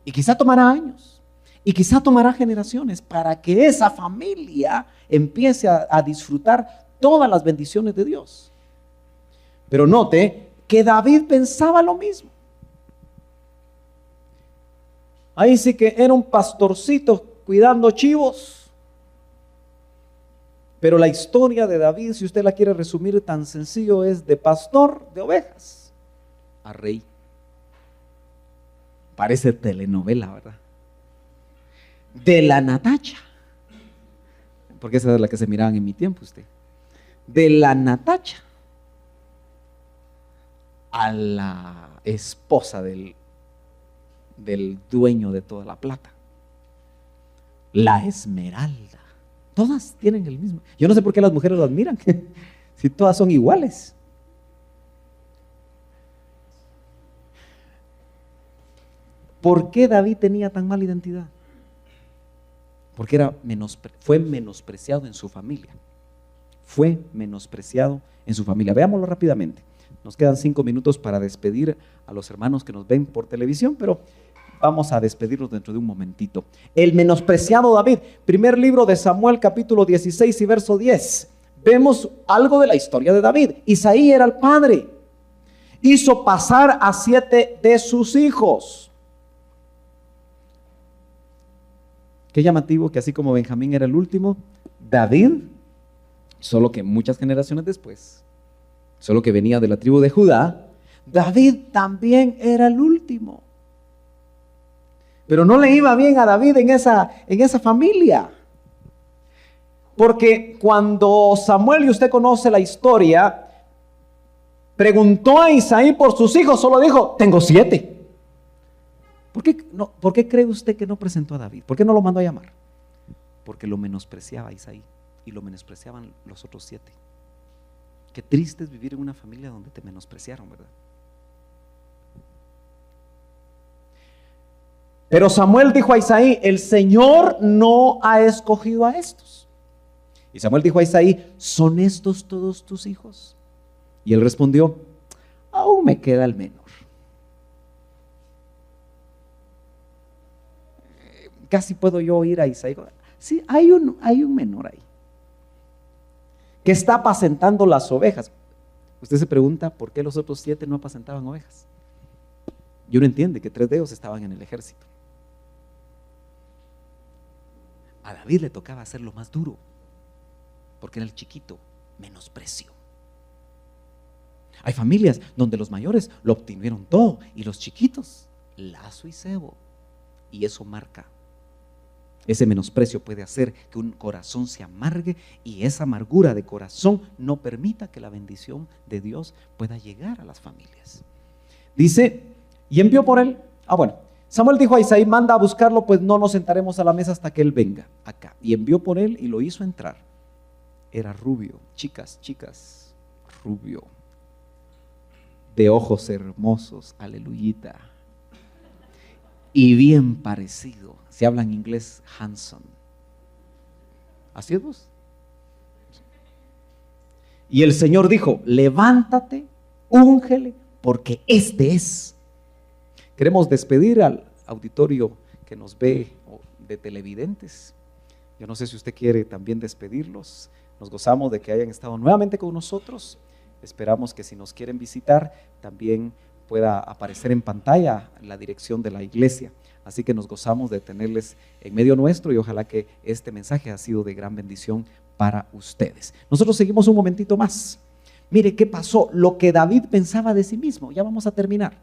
Y quizá tomará años, y quizá tomará generaciones para que esa familia empiece a disfrutar todas las bendiciones de Dios. Pero note que David pensaba lo mismo. Ahí sí que era un pastorcito cuidando chivos. Pero la historia de David, si usted la quiere resumir tan sencillo, es de pastor de ovejas a rey. Parece telenovela, ¿verdad? De la Natacha, porque esa es la que se miraban en mi tiempo usted. De la Natacha a la esposa del dueño de toda la plata, la Esmeralda. Todas tienen el mismo. Yo no sé por qué las mujeres lo admiran, si todas son iguales. ¿Por qué David tenía tan mala identidad? Porque fue menospreciado en su familia. Fue menospreciado en su familia. Veámoslo rápidamente. Nos quedan 5 minutos para despedir a los hermanos que nos ven por televisión, pero vamos a despedirlos dentro de un momentito. El menospreciado David. Primer libro de Samuel, capítulo 16 y verso 10. Vemos algo de la historia de David. Isaí era el padre. Hizo pasar a 7 de sus hijos. Qué llamativo que así como Benjamín era el último, David, solo que muchas generaciones después, solo que venía de la tribu de Judá, David también era el último. Pero no le iba bien a David en esa familia. Porque cuando Samuel, y usted conoce la historia, preguntó a Isaí por sus hijos, solo dijo, tengo 7. ¿Por qué cree usted que no presentó a David? ¿Por qué no lo mandó a llamar? Porque lo menospreciaba Isaí y lo menospreciaban los otros 7. Qué triste es vivir en una familia donde te menospreciaron, ¿verdad? Pero Samuel dijo a Isaí, el Señor no ha escogido a estos. Y Samuel dijo a Isaí, ¿son estos todos tus hijos? Y él respondió, aún me queda el menor. Casi puedo yo oír a Isaí. Sí, hay un menor ahí que está apacentando las ovejas. Usted se pregunta por qué los otros 7 no apacentaban ovejas. Y uno entiende que 3 de ellos estaban en el ejército. A David le tocaba hacer lo más duro, porque era el chiquito, menosprecio. Hay familias donde los mayores lo obtuvieron todo y los chiquitos, lazo y cebo. Y eso marca Ese menosprecio puede hacer que un corazón se amargue y esa amargura de corazón no permita que la bendición de Dios pueda llegar a las familias. Dice, y envió por él. Samuel dijo a Isaí, manda a buscarlo, pues no nos sentaremos a la mesa hasta que él venga acá. Y envió por él y lo hizo entrar. Era rubio, chicas, rubio, de ojos hermosos, aleluyita, y bien parecido. Se habla en inglés, handsome. ¿Así es vos? Y el Señor dijo, levántate, úngele, porque este es. Queremos despedir al auditorio que nos ve de televidentes. Yo no sé si usted quiere también despedirlos. Nos gozamos de que hayan estado nuevamente con nosotros. Esperamos que si nos quieren visitar también pueda aparecer en pantalla la dirección de la iglesia. Así que nos gozamos de tenerles en medio nuestro y ojalá que este mensaje ha sido de gran bendición para ustedes. Nosotros seguimos un momentito más. Mire qué pasó, lo que David pensaba de sí mismo. Ya vamos a terminar.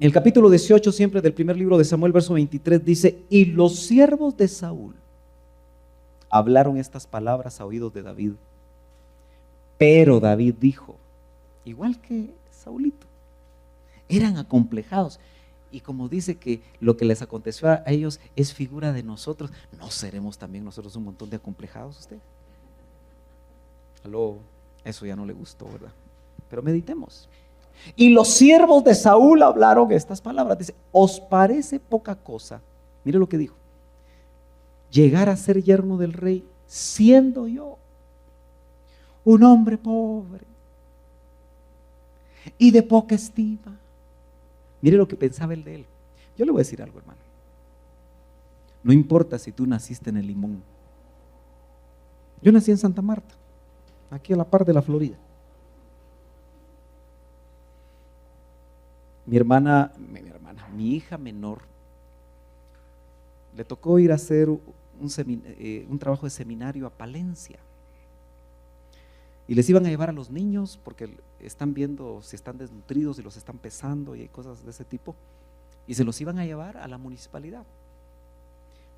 En el capítulo 18, siempre del primer libro de Samuel, verso 23, dice, y los siervos de Saúl hablaron estas palabras a oídos de David. Pero David dijo, igual que Saulito, eran acomplejados. Y como dice que lo que les aconteció a ellos es figura de nosotros, ¿no seremos también nosotros un montón de acomplejados usted? Aló, eso ya no le gustó, ¿verdad? Pero meditemos. Y los siervos de Saúl hablaron estas palabras. Dice, ¿os parece poca cosa? Mire lo que dijo. Llegar a ser yerno del rey, siendo yo un hombre pobre y de poca estima. Mire lo que pensaba él de él. Yo le voy a decir algo, hermano. No importa si tú naciste en el Limón. Yo nací en Santa Marta, aquí a la par de la Florida. Mi hija menor, le tocó ir a hacer un trabajo de seminario a Palencia. Y les iban a llevar a los niños porque están viendo si están desnutridos y los están pesando y hay cosas de ese tipo. Y se los iban a llevar a la municipalidad.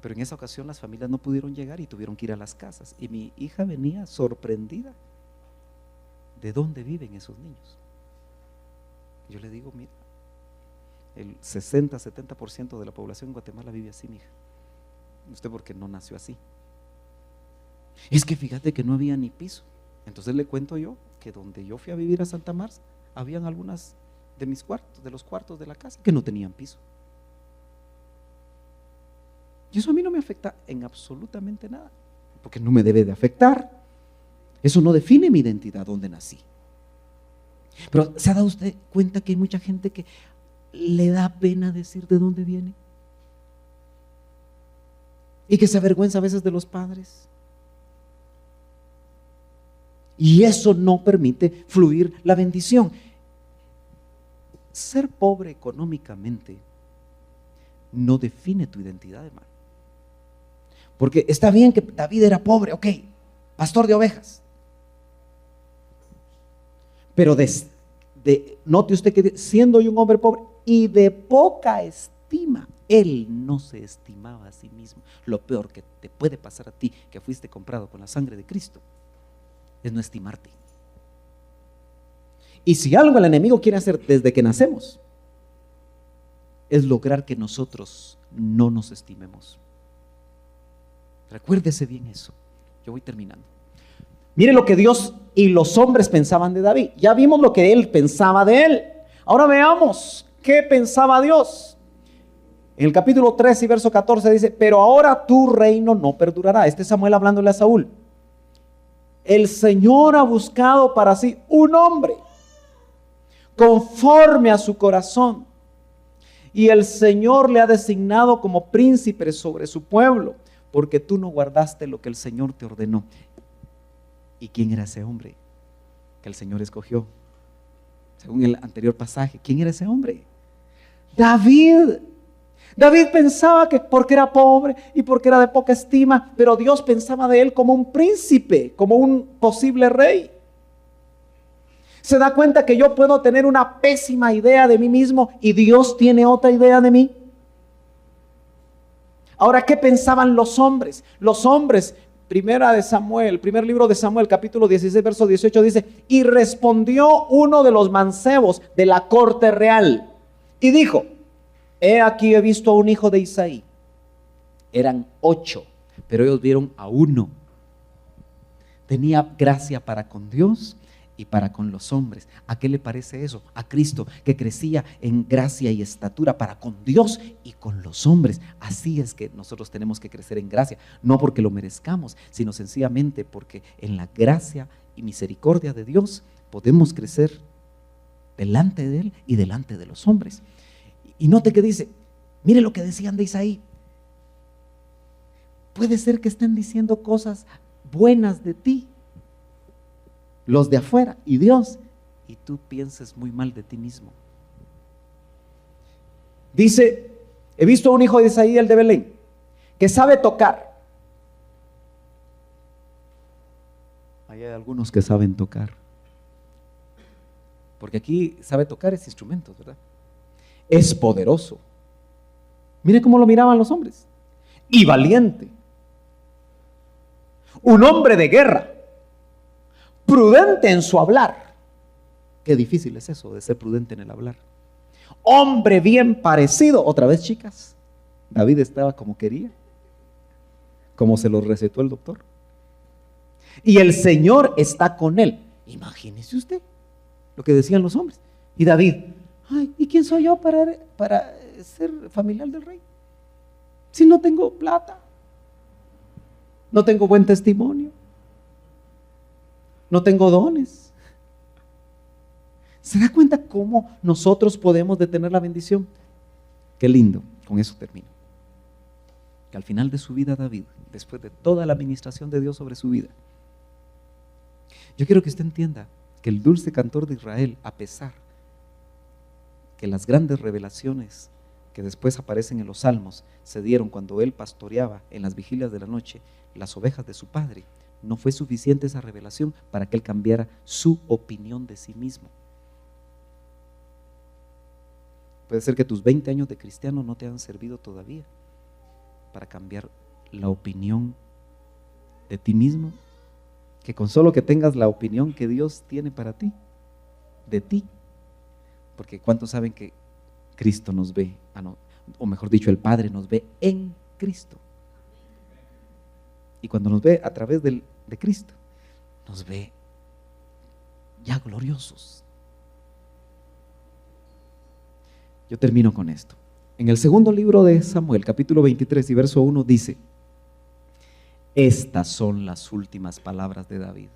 Pero en esa ocasión las familias no pudieron llegar y tuvieron que ir a las casas. Y mi hija venía sorprendida de dónde viven esos niños. Yo le digo, mira, el 60-70% de la población en Guatemala vive así, mija. Usted porque no nació así. Es que fíjate que no había ni piso. Entonces le cuento yo que donde yo fui a vivir a Santa Marta, habían algunas de los cuartos de la casa que no tenían piso. Y eso a mí no me afecta en absolutamente nada, porque no me debe de afectar. Eso no define mi identidad, donde nací. Pero ¿se ha dado usted cuenta que hay mucha gente que le da pena decir de dónde viene? Y que se avergüenza a veces de los padres. Y eso no permite fluir la bendición. Ser pobre económicamente no define tu identidad, hermano. Porque está bien que David era pobre, ok, pastor de ovejas. Pero note usted que siendo yo un hombre pobre y de poca estima, él no se estimaba a sí mismo. Lo peor que te puede pasar a ti, que fuiste comprado con la sangre de Cristo, es no estimarte. Y si algo el enemigo quiere hacer desde que nacemos, es lograr que nosotros no nos estimemos. Recuérdese bien eso. Yo voy terminando. Mire lo que Dios y los hombres pensaban de David. Ya vimos lo que él pensaba de él. Ahora veamos qué pensaba Dios. En el capítulo 13 y verso 14 dice, pero ahora tu reino no perdurará. Este es Samuel hablándole a Saúl. El Señor ha buscado para sí un hombre conforme a su corazón, y el Señor le ha designado como príncipe sobre su pueblo, porque tú no guardaste lo que el Señor te ordenó. ¿Y quién era ese hombre que el Señor escogió? Según el anterior pasaje, ¿quién era ese hombre? David. David pensaba que porque era pobre y porque era de poca estima, pero Dios pensaba de él como un príncipe, como un posible rey. ¿Se da cuenta que yo puedo tener una pésima idea de mí mismo y Dios tiene otra idea de mí? Ahora, ¿qué pensaban los hombres? Los hombres, primer libro de Samuel, capítulo 16, verso 18 dice, y respondió uno de los mancebos de la corte real y dijo, he aquí he visto a un hijo de Isaí. Eran 8, pero ellos vieron a uno. Tenía gracia para con Dios y para con los hombres. ¿A qué le parece eso? A Cristo, que crecía en gracia y estatura para con Dios y con los hombres. Así es que nosotros tenemos que crecer en gracia, no porque lo merezcamos, sino sencillamente porque en la gracia y misericordia de Dios podemos crecer delante de Él y delante de los hombres. Y note que dice, mire lo que decían de Isaí. Puede ser que estén diciendo cosas buenas de ti, los de afuera y Dios, y tú pienses muy mal de ti mismo. Dice, he visto a un hijo de Isaí, el de Belén, que sabe tocar. Ahí hay algunos que saben tocar, porque aquí sabe tocar es instrumentos, ¿verdad? Es poderoso. Mire cómo lo miraban los hombres. Y valiente. Un hombre de guerra. Prudente en su hablar. Qué difícil es eso de ser prudente en el hablar. Hombre bien parecido. Otra vez, chicas. David estaba como quería. Como se lo recetó el doctor. Y el Señor está con él. Imagínese usted lo que decían los hombres. Y David, ay, ¿y quién soy yo para ser familiar del rey? Si no tengo plata, no tengo buen testimonio, no tengo dones. ¿Se da cuenta cómo nosotros podemos detener la bendición? Qué lindo, con eso termino. Que al final de su vida David, después de toda la administración de Dios sobre su vida, yo quiero que usted entienda que el dulce cantor de Israel, a pesar que las grandes revelaciones que después aparecen en los salmos se dieron cuando él pastoreaba en las vigilias de la noche las ovejas de su padre, no fue suficiente esa revelación para que él cambiara su opinión de sí mismo. Puede ser que tus 20 años de cristiano no te han servido todavía para cambiar la opinión de ti mismo, que con solo que tengas la opinión que Dios tiene para ti, de ti. Porque ¿cuántos saben que Cristo nos ve? O mejor dicho, el Padre nos ve en Cristo. Y cuando nos ve a través de Cristo, nos ve ya gloriosos. Yo termino con esto. En el segundo libro de Samuel, capítulo 23 y verso 1 dice, estas son las últimas palabras de David.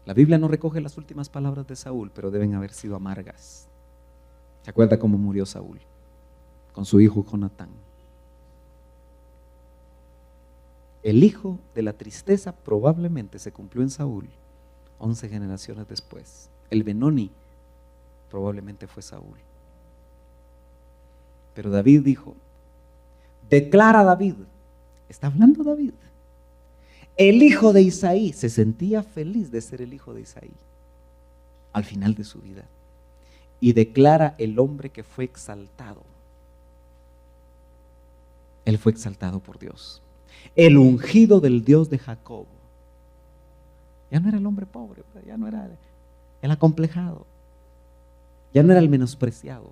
La Biblia no recoge las últimas palabras de Saúl, pero deben haber sido amargas. ¿Se acuerda cómo murió Saúl? Con su hijo Jonatán. El hijo de la tristeza probablemente se cumplió en Saúl 11 generaciones después. El Benoni probablemente fue Saúl. Pero David dijo, declara David, está hablando David, el hijo de Isaí, se sentía feliz de ser el hijo de Isaí al final de su vida. Y declara el hombre que fue exaltado. Él fue exaltado por Dios. El ungido del Dios de Jacob. Ya no era el hombre pobre, ya no era el acomplejado, ya no era el menospreciado.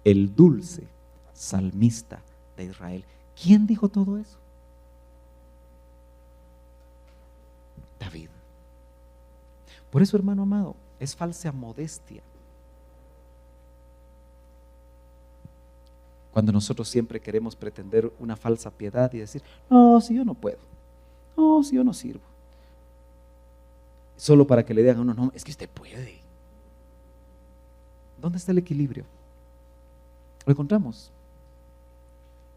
El dulce salmista de Israel. ¿Quién dijo todo eso? David. Por eso, hermano amado, es falsa modestia cuando nosotros siempre queremos pretender una falsa piedad y decir, no, si yo no puedo, no, si yo no sirvo, solo para que le digan a uno, no, es que usted puede. ¿Dónde está el equilibrio? Lo encontramos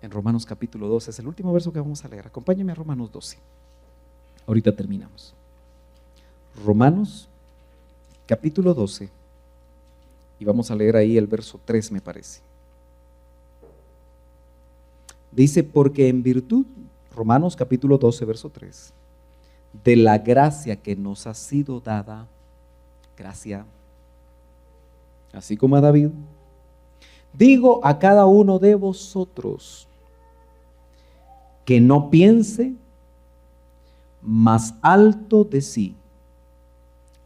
en Romanos capítulo 12, es el último verso que vamos a leer. Acompáñame a Romanos 12. Ahorita terminamos. Romanos capítulo 12 y vamos a leer ahí el verso 3, me parece. Dice, porque en virtud, Romanos capítulo 12, verso 3, de la gracia que nos ha sido dada, gracia, así como a David, digo a cada uno de vosotros, que no piense más alto de sí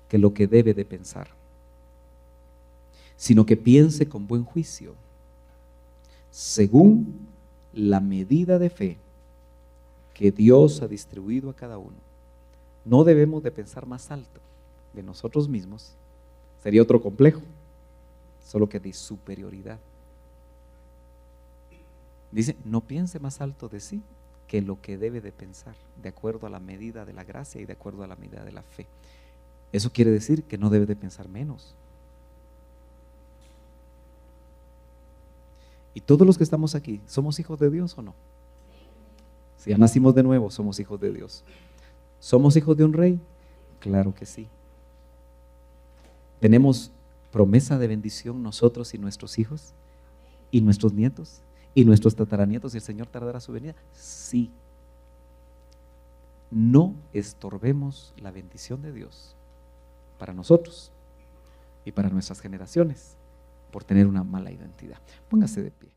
que lo que debe de pensar, sino que piense con buen juicio, según la medida de fe que Dios ha distribuido a cada uno. No debemos de pensar más alto de nosotros mismos, sería otro complejo, solo que de superioridad. Dice, no piense más alto de sí que lo que debe de pensar, de acuerdo a la medida de la gracia y de acuerdo a la medida de la fe. Eso quiere decir que no debe de pensar menos. Y todos los que estamos aquí, ¿somos hijos de Dios o no? Si ya nacimos de nuevo, somos hijos de Dios. ¿Somos hijos de un rey? Claro que sí. ¿Tenemos promesa de bendición nosotros y nuestros hijos? ¿Y nuestros nietos? ¿Y nuestros tataranietos? ¿Y el Señor tardará su venida? Sí. No estorbemos la bendición de Dios para nosotros y para nuestras generaciones por tener una mala identidad. Póngase de pie.